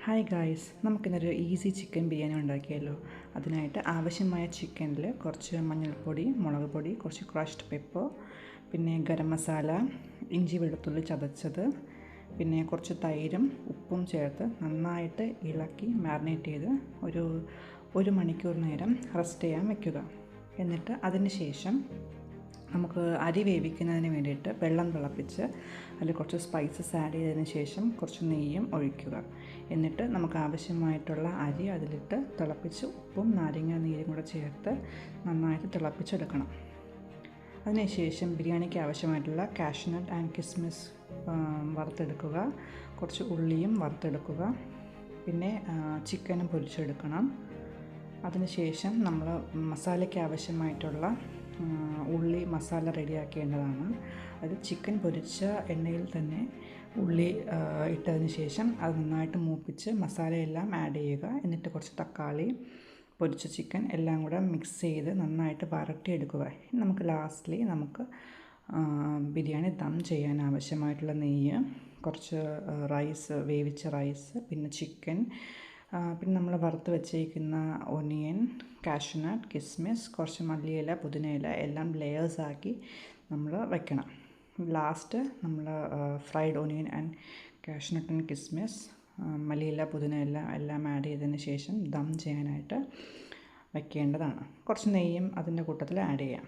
Hi guys, നമുക്കിന്നൊരു easy chicken biryani ഉണ്ടാക്കിയല്ലോ. അതിനായിട്ട് ആവശ്യമായ ചിക്കനിൽ കുറച്ച് മഞ്ഞൾപ്പൊടി, മുളക് പൊടി, കുറച്ച് ക്രഷ്ഡ് പെപ്പർ, പിന്നെ ഗരം മസാല, ഇഞ്ചി വെളുത്തുള്ളി ചതച്ചത്, പിന്നെ കുറച്ച് തൈരും ഉപ്പും ചേർത്ത് നന്നായിട്ട് ഇളക്കി മാരിനേറ്റ് ചെയ്ത് ഒരു മണിക്കൂർ നേരം റെസ്റ്റ് ചെയ്യാൻ വയ്ക്കുക. എന്നിട്ട് അതിന് ശേഷം നമുക്ക് അരി വേവിക്കുന്നതിന് വേണ്ടിയിട്ട് വെള്ളം തിളപ്പിച്ച് അതിൽ കുറച്ച് സ്പൈസസ് ആഡ് ചെയ്തതിന് ശേഷം കുറച്ച് നെയ്യും ഒഴിക്കുക. എന്നിട്ട് നമുക്ക് ആവശ്യമായിട്ടുള്ള അരി അതിലിട്ട് തിളപ്പിച്ച് ഉപ്പും നാരങ്ങ നീരും കൂടെ ചേർത്ത് നന്നായിട്ട് തിളപ്പിച്ചെടുക്കണം. അതിനുശേഷം ബിരിയാണിക്ക് ആവശ്യമായിട്ടുള്ള കാഷ്നട്ട് ആൻഡ് കിസ്മിസ് വറുത്തെടുക്കുക. കുറച്ച് ഉള്ളിയും വറുത്തെടുക്കുക. പിന്നെ ചിക്കനും പൊരിച്ചെടുക്കണം. അതിനുശേഷം നമ്മൾ മസാലയ്ക്ക് ആവശ്യമായിട്ടുള്ള ഉള്ളി മസാല റെഡിയാക്കേണ്ടതാണ്. അത് ചിക്കൻ പൊരിച്ച എണ്ണയിൽ തന്നെ ഉള്ളി ഇട്ടതിന് ശേഷം അത് നന്നായിട്ട് മൂപ്പിച്ച് മസാലയെല്ലാം ആഡ് ചെയ്യുക. എന്നിട്ട് കുറച്ച് തക്കാളി, പൊരിച്ച ചിക്കൻ എല്ലാം കൂടെ മിക്സ് ചെയ്ത് നന്നായിട്ട് വരട്ടിയെടുക്കുക. നമുക്ക് ലാസ്റ്റ്ലി ബിരിയാണി ദം ചെയ്യാൻ ആവശ്യമായിട്ടുള്ള നെയ്യ്, കുറച്ച് വേവിച്ച റൈസ്, പിന്നെ ചിക്കൻ, പിന്നെ നമ്മൾ വറുത്ത് വെച്ചേക്കുന്ന ഒനിയൻ, കാഷ്നട്ട്, കിസ്മിസ്, കുറച്ച് മല്ലിയില, പുതിനയില എല്ലാം ലെയേഴ്സാക്കി നമ്മൾ വയ്ക്കണം. ലാസ്റ്റ് നമ്മൾ fried onion and cashew nut and കിസ്മിസ്, മല്ലിയില, പുതിനയില എല്ലാം ആഡ് ചെയ്തതിന് ശേഷം ദം ചെയ്യാനായിട്ട് വയ്ക്കേണ്ടതാണ്. കുറച്ച് നെയ്യും അതിൻ്റെ കൂട്ടത്തിൽ ആഡ് ചെയ്യാം.